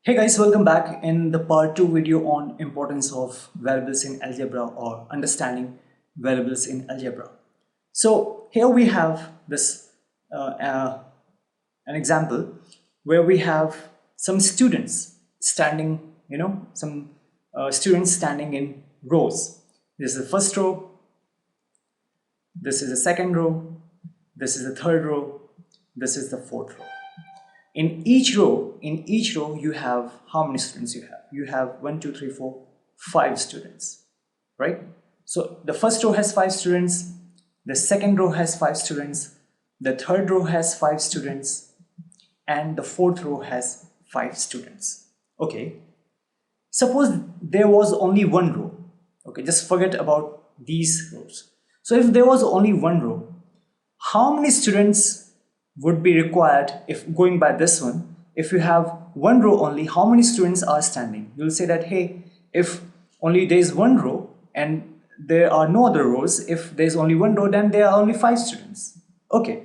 Hey guys, welcome back in the part 2 video on importance of variables in algebra or understanding variables in algebra. So here we have this an example where we have some students standing, some students standing in rows. This is the first row, this is the second row, this is the third row, this is the fourth row. In each row you have how many students you have 1 2 3 4 5 students, right? So the first row has 5 students, the second row has 5 students, the third row has 5 students, and the fourth row has 5 students. Okay, suppose there was only one row. Okay, just forget about these rows. So if there was only one row, how many students would be required? If going by this one, if you have one row only, how many students are standing? You'll say that, hey, if only there is one row and there are no other rows, if there's only one row, then there are only 5 students. Okay,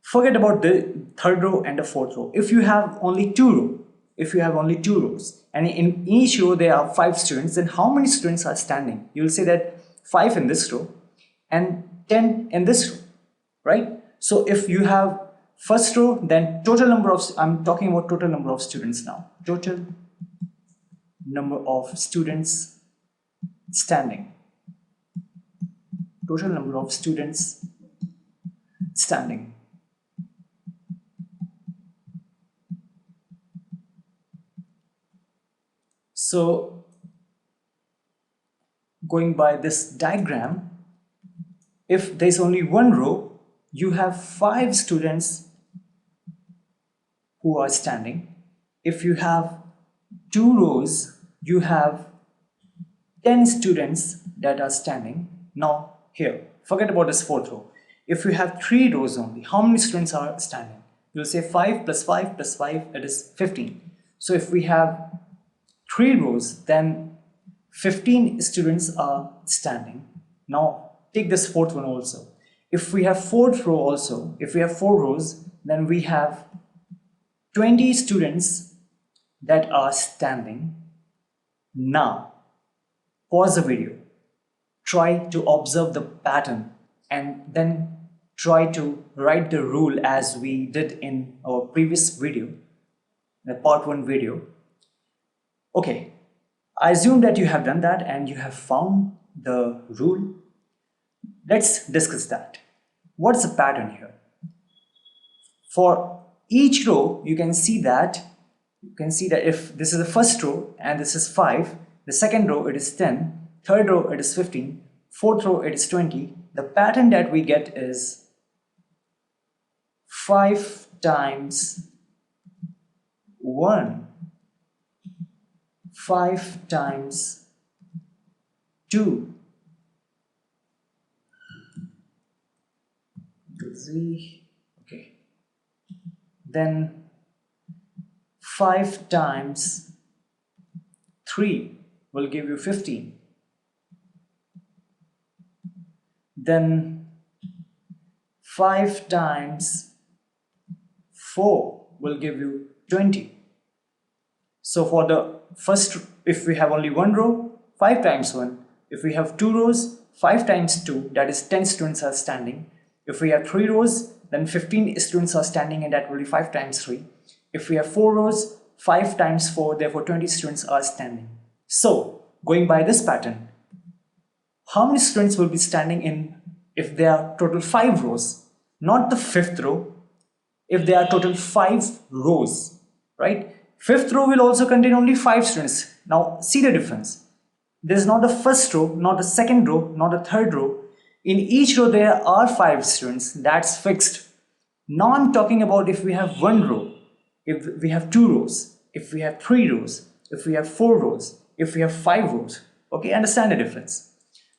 forget about the third row and the fourth row. If you have only two rows and in each row there are 5 students, then how many students are standing? You'll say that 5 in this row and 10 in this row, right? So if you have first row, then total number of, I'm talking about total number of students now, total number of students standing, total number of students standing. So going by this diagram, if there's only one row, you have 5 students who are standing. If you have 2 rows, you have 10 students that are standing. Now here, forget about this fourth row. If you have 3 rows only, how many students are standing? You'll say 5 plus 5 plus 5, it is 15. So if we have 3 rows, then 15 students are standing. Now take this fourth one also. If we have fourth row also, if we have 4 rows, then we have 20 students that are standing. Now pause the video, try to observe the pattern and then try to write the rule as we did in our previous video, the part 1 video. Okay, I assume that you have done that and you have found the rule. Let's discuss that. What's the pattern here? For each row, you can see that if this is the first row and this is 5, the second row it is 10, third row it is 15, fourth row it is 20. The pattern that we get is 5 times 1, 5 times 2, okay, then 5 times 3 will give you 15. Then 5 times 4 will give you 20. So for the first, if we have only one row, 5 times 1. If we have 2 rows, 5 times 2, that is 10 students are standing. If we have 3 rows, then 15 students are standing, and that will be 5 times 3. If we have 4 rows, 5 times 4, therefore 20 students are standing. So going by this pattern, how many students will be standing in if there are total 5 rows? Not the fifth row, if there are total 5 rows, right? Fifth row will also contain only 5 students. Now see the difference. There is not the first row, not the second row, not the third row. In each row there are 5 students, that's fixed. Now I'm talking about if we have one row, if we have 2 rows, if we have 3 rows, if we have 4 rows, if we have 5 rows. Okay, understand the difference.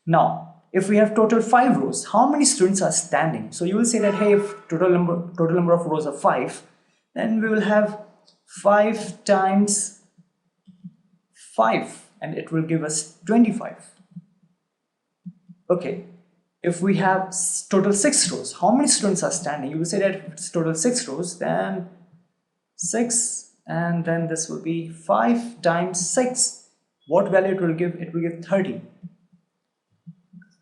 Now if we have total 5 rows, how many students are standing? So you will say that, hey, if total number of rows are 5, then we will have 5 times 5 and it will give us 25. Okay, if we have total 6 rows, how many students are standing? You will say that if it's total 6 rows, then 6 and then this will be 5 times 6. What value it will give? It will give 30.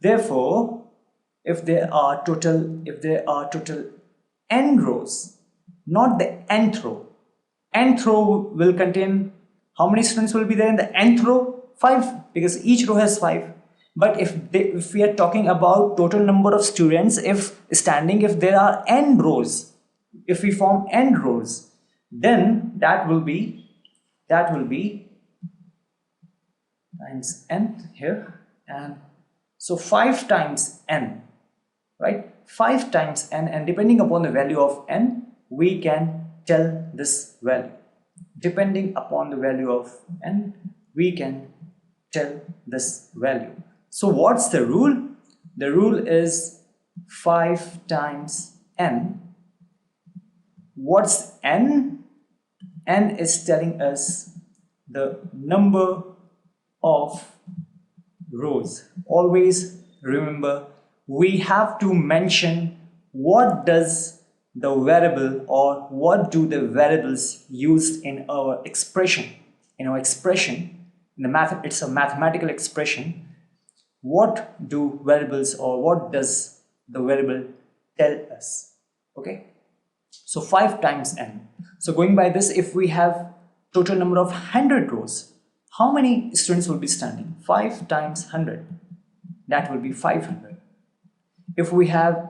Therefore, if there are total n rows, not the nth row. Nth row will contain, how many students will be there in the nth row? 5, because each row has 5. But if we are talking about total number of students, if there are n rows, if we form n rows, then that will be times n here, and so 5 times n, right? 5 times n, and depending upon the value of n, we can tell this value. Depending upon the value of n, we can tell this value. So what's the rule? The rule is 5 times n. What's n? N is telling us the number of rows. Always remember, we have to mention what does the variable, or what do the variables used in our expression. In our expression, it's a mathematical expression. What do variables, or what does the variable tell us? Okay, so 5 times n. So going by this, if we have total number of 100 rows, how many students will be standing? 5 times 100, that will be 500. If we have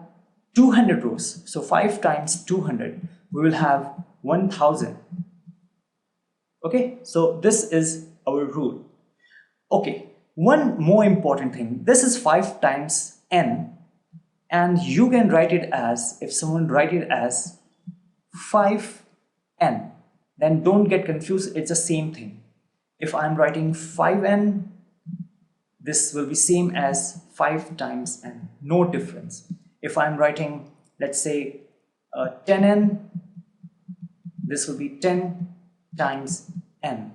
200 rows, so 5 times 200, we will have 1000. Okay, so this is our rule. Okay, one more important thing, this is 5 times n, and you can write it as, if someone write it as 5n, then don't get confused, it's the same thing. If I'm writing 5n, this will be same as 5 times n, no difference. If I'm writing, let's say 10n, this will be 10 times n.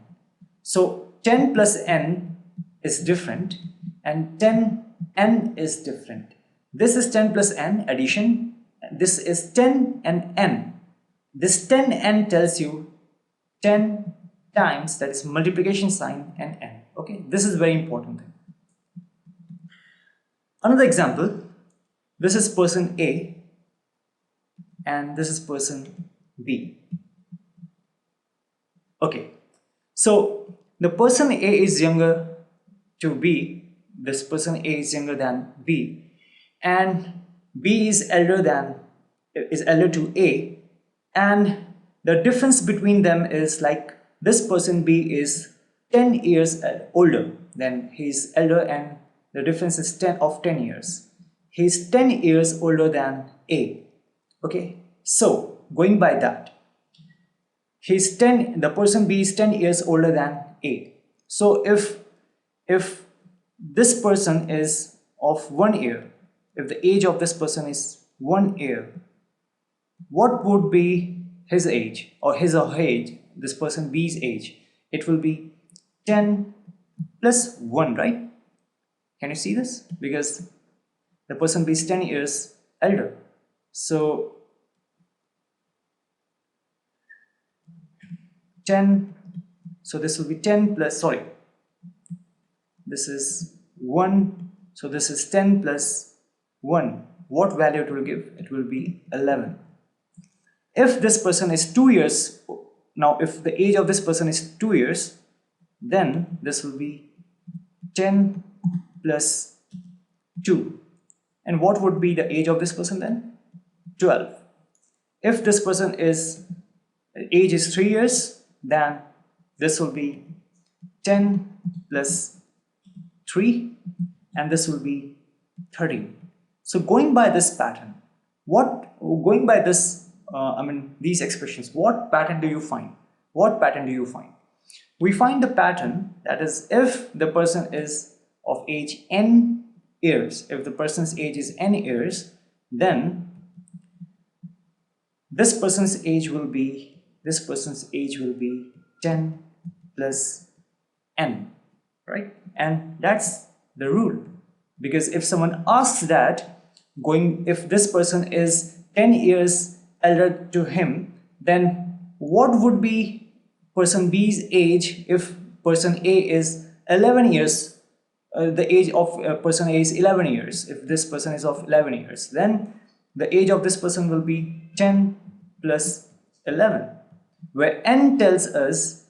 So 10 plus n is different, and 10n is different. This is 10 plus n, addition. This is 10 and n. This 10n tells you 10 times, that is multiplication sign, and n. Okay, this is very important thing. Another example, this is person A and this is person B. Okay, so the person A is younger to B, this person A is younger than B, and B is elder to A, and the difference between them is like this person B is 10 years older, then he's elder, and the difference is 10 years. He's 10 years older than A. Okay, so going by that, the person B is 10 years older than A. So if this person is of 1 year, if the age of this person is 1 year, what would be his age, or her age, this person B's age? It will be 10 plus 1, right? Can you see this? Because the person B is 10 years elder. So 10, so this will be 10 plus, sorry, this is 1, so this is 10 plus 1. What value it will give? It will be 11. If this person is 2 years, now if the age of this person is 2 years, then this will be 10 plus 2. And what would be the age of this person then? 12. If this person age is 3 years, then this will be 10 plus 3, and this will be 13. So going by this pattern, these expressions, what pattern do you find? What pattern do you find? We find the pattern that is, if the person is of age n years, if the person's age is n years, then this person's age will be 10 plus n, right? And that's the rule, because if someone asks that, if this person is 10 years elder to him, then what would be person B's age. If person A is 11 years, the age of person A is 11 years. If this person is of 11 years, then the age of this person will be 10 plus 11, where n tells us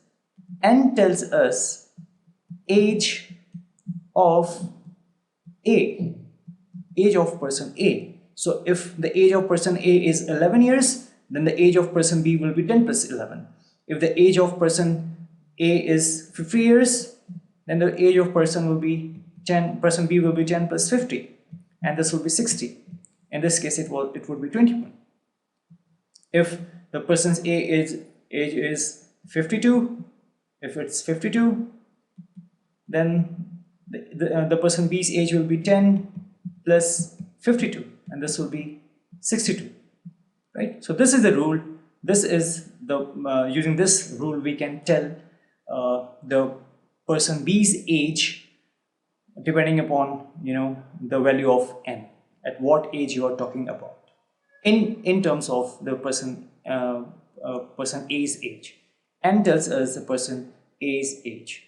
age of A, age of person A. So if the age of person A is 11 years, then the age of person B will be 10 plus 11. If the age of person A is 50 years, then the age of person B will be 10 plus 50, and this will be 60. In this case, it would be 21. If the person's age is 52, if it's 52, then the person B's age will be 10 plus 52, and this will be 62, right? So this is the rule. This is the using this rule we can tell the person B's age depending upon the value of n, at what age you are talking about in terms of the person A's age. N tells us the person A's age.